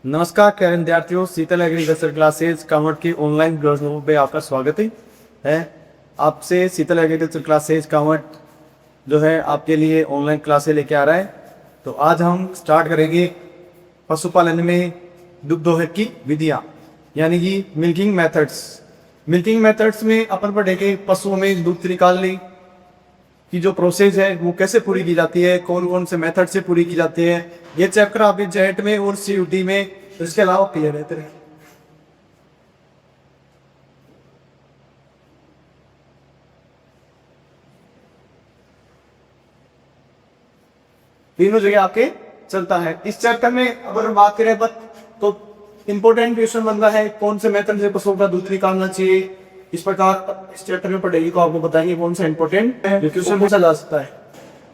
नमस्कार प्यारे विद्यार्थियों, शीतल एग्रीकल्चर क्लासेज कांवड़ की ऑनलाइन क्लासों पे आपका स्वागत है। आपसे शीतल एग्रीकल्चर क्लासेज कांवड़ जो है आपके लिए ऑनलाइन क्लासेज लेके आ रहा है। तो आज हम स्टार्ट करेंगे पशुपालन में दुग्धोहन की विधियाँ, यानी कि मिल्किंग मेथड्स। मिल्किंग मेथड्स में अपन पढ़ेंगे पशुओं में दूध निकालने की जो प्रोसेस है वो कैसे पूरी की जाती है, कौन कौन से मेथड से पूरी की जाती है। ये चैप्टर आपके जेट में और सीयूटी में, तो इसके अलावा क्लियर रहते रहे। तीनों जगह आपके चलता है। इस चैप्टर में अगर बात करें तो इंपॉर्टेंट क्वेश्चन बनता है कौन से मेथड से पशुओं का दूध निकालना चाहिए। इस प्रकार इस चैप्टर में पढ़ेगी तो आपको बताएंगे कौन सा इंपॉर्टेंट है, क्वेश्चन पूछा जा सकता है।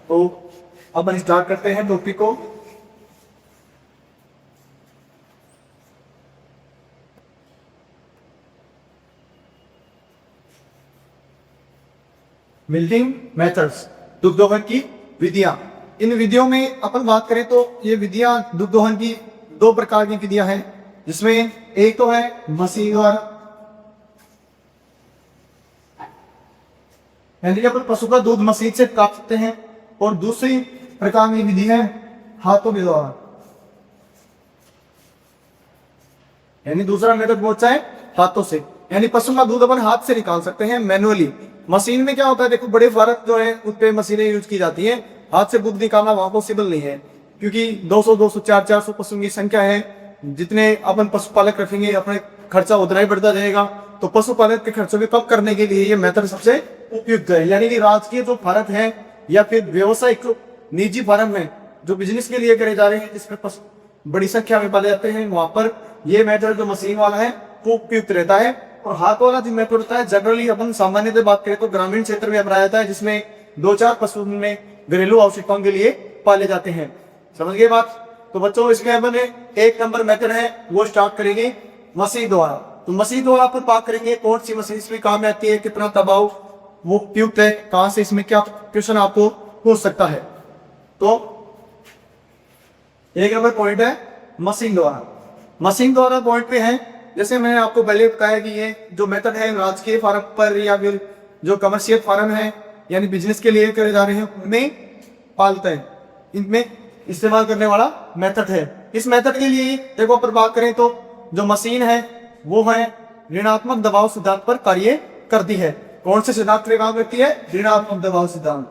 तो अब हम स्टार्ट करते हैं टॉपिक को। मिल्किंग मेथड्स, दुग्धोहन की विधियां। इन विधियों में अपन बात करें तो ये विधियां दुग्धोहन की दो प्रकार की विधियां हैं, जिसमें एक तो है मशीन द्वारा, यानी कि अपन पशु का दूध मशीन से काट सकते हैं, और दूसरी प्रकार की विधि है हाथों के द्वारा, यानी दूसरा मेथड पहुंचा है हाथों से, यानी पशु का दूध अपन हाथ से निकाल सकते हैं मैनुअली। मशीन में क्या होता है, देखो बड़े फार्म जो है उस पे मशीनें यूज की जाती हैं, हाथ से दूध निकालना वहां पॉसिबल नहीं है, क्योंकि 200 200 400 पशुओं की संख्या है। जितने अपन पशुपालक रखेंगे अपने खर्चा उतना ही बढ़ता जाएगा। तो पशुपालक के खर्चों को कम करने के लिए ये मेथड सबसे उपयुक्त है। यानी कि राजकीय जो फार्म है या फिर व्यवसायिक निजी फार्म है जो बिजनेस के लिए करे जा रहे हैं, जिसमें पशु बड़ी संख्या में पाले जाते हैं, वहां पर ये मेथड जो मशीन वाला है वो उपयुक्त रहता है। और हाथ वाला जो मेथड होता है जनरली अपन सामान्यतः बात करें तो ग्रामीण क्षेत्र में अपनाया जाता है, जिसमें 2-4 पशु में घरेलू आवश्यकताओं के लिए पाले जाते हैं। समझ गए बात? तो बच्चों इसमें अपन एक नंबर मेथड है वो स्टार्ट करेंगे मशीन द्वारा। तो मशीन द्वारा अपन बात करेंगे कौन सी मशीन इसमें काम में आती है, कितना दबाव वो उपयुक्त है, कहां से इसमें क्या क्वेश्चन आपको पूछ सकता है। तो एक नंबर पॉइंट है मशीन द्वारा। मशीन द्वारा पॉइंट पे है, जैसे मैंने आपको पहले बताया कि ये जो मेथड है राजकीय फार्म पर या फिर जो कमर्शियल फार्म है यानी बिजनेस के लिए करे जा रहे हैं उनमें पालते हैं, इनमें इस्तेमाल करने वाला मेथड है। इस मेथड के लिए देखो अपन बात करें तो जो मशीन है वो है ऋणात्मक दबाव सिद्धांत पर कार्य करती है। कौन से सिद्धांत पर काम करती है? ऋणात्मक दबाव सिद्धांत।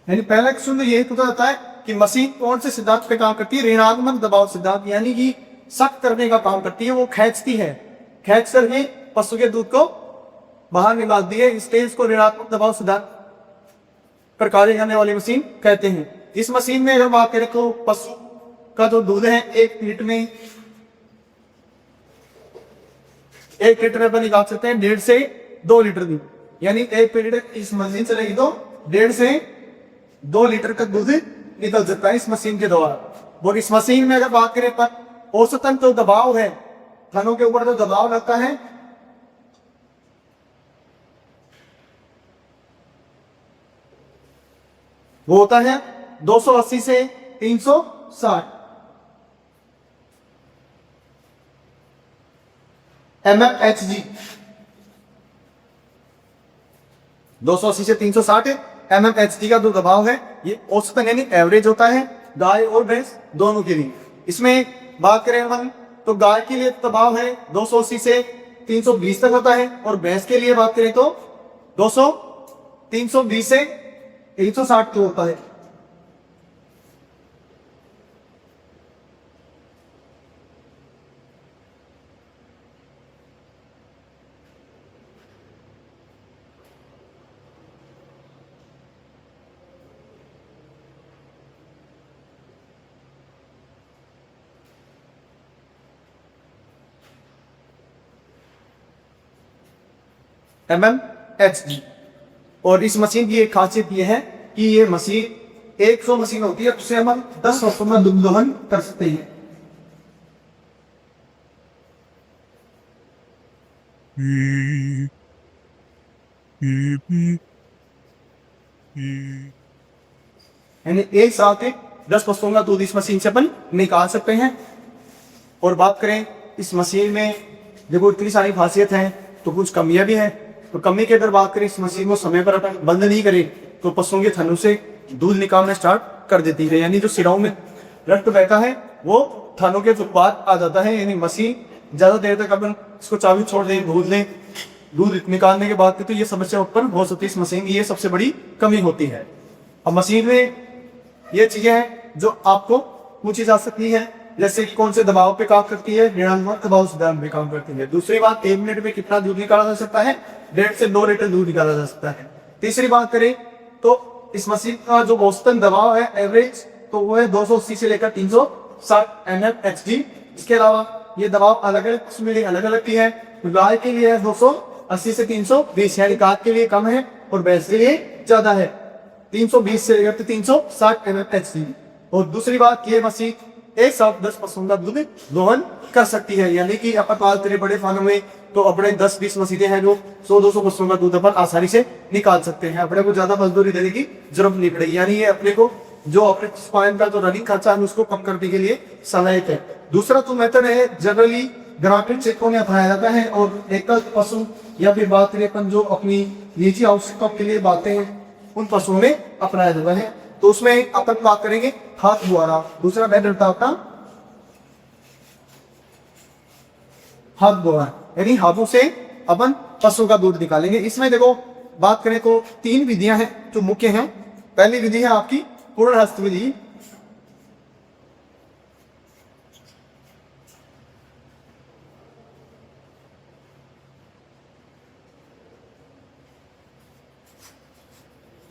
यानी पहला क्वेश्चन ये पूछा जाता है कि मशीन कौन से सिद्धांत पे काम करती है? ऋणात्मक दबाव सिद्धांत, यानी कि सख्त करने का काम करती है, वो खींचती है, खींच कर ही पशु के दूध को बाहर निकालती है। इसलिए इसको ऋणात्मक दबाव सिद्धांत पर कार्य करने वाली मशीन कहते हैं। इस मशीन में अगर बात करें तो पशु का जो दूध है एक लीटर में अपन निकाल सकते हैं 1.5 से 2 लीटर दूध, यानी एक पीरियड इस मशीन चलेगी तो 1.5 से 2 लीटर का दूध निकल सकता है इस मशीन के द्वारा। और इस मशीन में अगर बात करें पर औसतन जो दबाव है, थनों के ऊपर जो दबाव लगता है वो होता है 280 से 360 mmHg। 280 से 360 mmHg का जो दबाव है ये औसतन यानी एवरेज होता है गाय और भैंस दोनों के लिए। इसमें बात करें हम तो गाय के लिए दबाव है 280 से 320 तक होता है, और भैंस के लिए बात करें तो 320 से 360 तक होता है। mmHg। और इस मशीन की एक खासियत यह है कि ये मशीन 100 मशीन होती है, उससे हम 10 वर्षों में दुग्ध दोहन कर सकते हैं। यानी एक साथ ही 10 पशुओं का दूध इस मशीन से अपन निकाल सकते हैं। और बात करें इस मशीन में देखो इतनी सारी खासियत है, तो कुछ कमियां भी हैं। तो कमी की अगर बात करें, इस मशीन को समय पर अपन बंद नहीं करें तो पशुओं के थनों से दूध निकालना स्टार्ट कर देती है, यानी जो सिराओं में रक्त बहता है वो थनों के बाद आ जाता है। यानी मशीन ज्यादा देर तक अपन इसको चाबी छोड़ दें, भूल दें दूध निकालने के बाद, तो ये समस्या उत्पन्न हो सकती है। इस मशीन की ये सबसे बड़ी कमी होती है। अब मशीन में ये चीजें हैं जो आपको पूछी जा सकती है, जैसे कौन से दबाव पे काम करती है, ऋणात्मक दबाव सिद्धांत पे काम करती है। दूसरी बात, 1 मिनट में कितना दूध निकाला जा सकता है, 1.5 से 2 लीटर दूध निकाला जा सकता है। तीसरी बात करें तो इस मशीन का जो औसतन दबाव है एवरेज, तो वो है 280 से लेकर 360 mmHg। इसके अलावा ये दबाव अलग अलग किस्म के लिए अलग अलग की है। गाय के लिए 280 से 320, यानी गाय के लिए कम है और भैंस के लिए ज्यादा है, 320 से लेकर 360 mmHg। और दूसरी बात, ये मशीन एक साथ 10 पशुओं का दूध दोहन कर सकती है, यानी कि अपन बात करें बड़े फार्मों में तो अपने 10-20 मशीनें हैं जो 100-200 पशुओं का दूध अपन आसानी से निकाल सकते हैं। अपने को ज्यादा मजदूरी देने की जरूरत नहीं पड़ेगी, यानी ये अपने को जो अपने स्पाइन का जो रनिंग खर्चा है उसको कम करने के लिए सहायक है। दूसरा तो मेथड है जनरली ग्रामीण क्षेत्रों में अपनाया जाता है, और एकल पशु या फिर बात करें अपन जो अपनी निजी आवश्यकताओं के लिए बातें हैं उन पशुओं में अपनाया जाता है। तो उसमें अपन बात करेंगे हाथ द्वारा। दूसरा मेथड था अपना हाथ द्वारा, यानी हाथों से अपन पशु का दूध निकालेंगे। इसमें देखो बात करें तो 3 विधियां हैं जो मुख्य हैं। पहली विधि है आपकी पूर्ण हस्त विधि।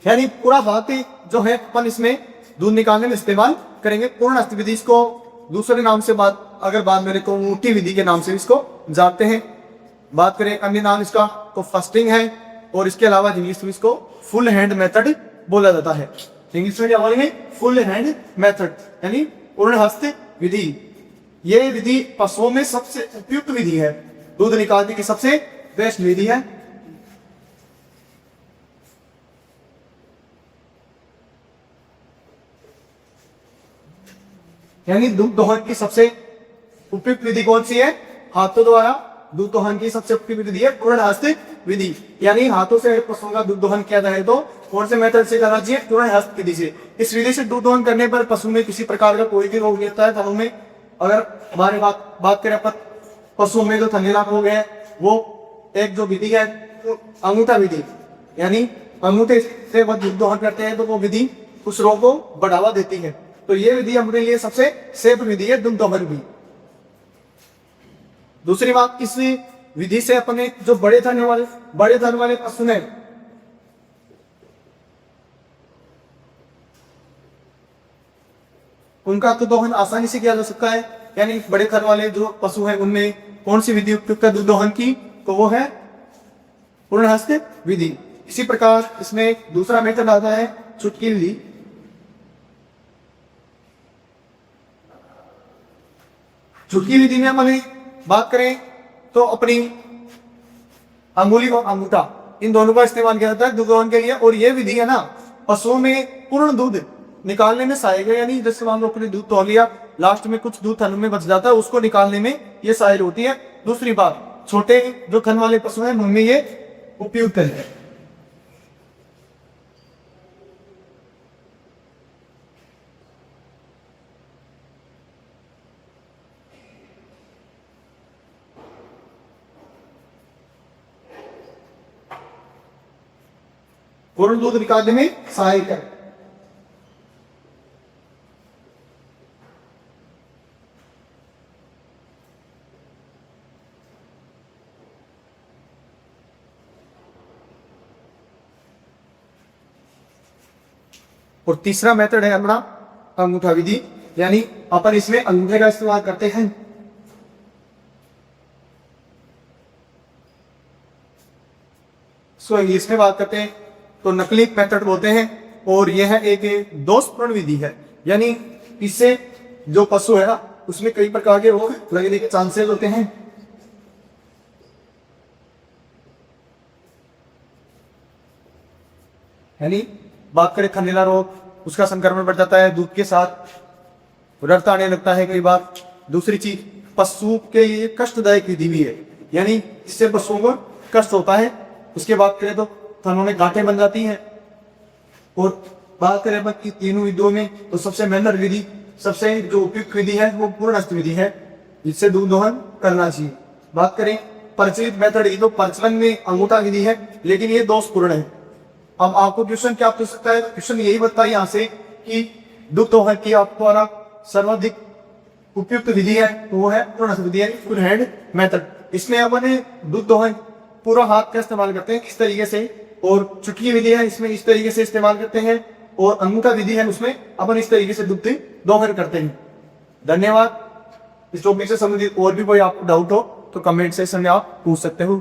यानी पूरा हाथ ही जो है अपन इसमें दूध निकालने में इस्तेमाल करेंगे। पूर्ण हस्त विधि इसको दूसरे नाम से बात मेरे को ऊटी विधि के नाम से इसको जानते हैं। बात करें अन्य नाम इसका तो फास्टिंग है, और इसके अलावा इंग्लिश में इसको फुल हैंड मेथड बोला जाता है। इंग्लिश में क्या बोलेंगे, फुल हैंड मेथड, यानी पूर्ण हस्त विधि। ये विधि पशुओं में सबसे उपयुक्त विधि है, दूध निकालने की सबसे बेस्ट विधि है। यानी दूध दोहन की सबसे उपयुक्त विधि कौन सी है, हाथों द्वारा दूध दोहन की सबसे उपयुक्त विधि है पूर्ण हस्त विधि। यानी हाथों से पशुओं का दूध दोहन किया जाए तो कौन से मेथड से करना चाहिए, पूर्ण हस्त विधि से। इस विधि से दूध दोहन करने पर पशु में किसी प्रकार का कोई भी रोग नहीं होता है थनों में। अगर हमारे बात करें अपन पशुओं में जो थनेला रोग है, वो एक जो विधि है अंगूठा विधि, यानी अंगूठे से वह दूध दोहन करते हैं तो वो विधि उस रोग को बढ़ावा देती है। तो ये विधि हमारे लिए सबसे सेफ विधि है दूध दोहन भी। दूसरी बात, इस विधि से अपने जो बड़े थन वाले पशु हैं उनका दूध दोहन आसानी से किया जा सकता है। यानी बड़े थन वाले जो पशु हैं उनमें कौन सी विधि उपयुक्त है दूध दोहन की, तो वो है पूर्ण हस्त विधि। इसी प्रकार इसमें दूसरा मेथड आता है चुटकी विधि। चुटकी विधि में हमें बात करें तो अपनी अंगुली और अंगूठा इन दोनों का इस्तेमाल किया जाता है दूध दोहन के लिए। और ये विधि है ना पशुओं में पूर्ण दूध निकालने में सहायक है। यानी जैसे मान लो अपने दूध तोल लिया, लास्ट में कुछ दूध थन में बच जाता है, उसको निकालने में ये सहायक होती है। दूसरी बात, छोटे जो थन वाले पशु हैं उनमें ये उपयुक्त है। पूर्ण दूध निकालने में सहायक है। और तीसरा मेथड है अपना अंगूठा विधि, यानी अपन इसमें अंगूठे का इस्तेमाल करते हैं। सो इंग्लिश में बात करते हैं तो नकली मेथड बोलते हैं। और यह है एक दोषपूर्ण विधि है, यानी इससे जो पशु है ना उसमें कई प्रकार के रोग लगने के चांसेस होते हैं। यानी बात करें खंडेला रोग, उसका संक्रमण बढ़ जाता है दूध के साथ, रक्त आने लगता है कई बार। दूसरी चीज, पशु के लिए कष्टदायक विधि भी है, यानी इससे पशुओं को कष्ट होता है। उसके बाद करें तो थनों में गांठें बन जाती हैं। और बात करें अपन की तीनों विधियों में, तो सबसे मैनर विधि, सबसे जो उपयुक्त विधि है वो पूर्णस्थ विधि है, जिससे दूध दोहन करना चाहिए। बात करें प्रचलित मेथड की, तो प्रचलन में अंगूठा विधि है, लेकिन ये दोषपूर्ण है। अब आपको क्वेश्चन क्या पूछ सकता है? क्वेश्चन यही बनता है यहाँ से कि दूध दोहन की आपको द्वारा सर्वाधिक उपयुक्त विधि है, तो वो है पूर्णस्थ विधि, यानी फुल हैंड मेथड। इसमें अपन दूध दोहन पूरा हाथ का इस्तेमाल करते हैं इस तरीके से, और चुटकी विधि है इसमें इस तरीके से इस्तेमाल करते हैं, और अंगूठा विधि है उसमें अपन इस तरीके से दूध दोहन करते हैं। धन्यवाद। इस टॉपिक से संबंधित और भी कोई आपको डाउट हो तो कमेंट सेक्शन में आप पूछ सकते हो।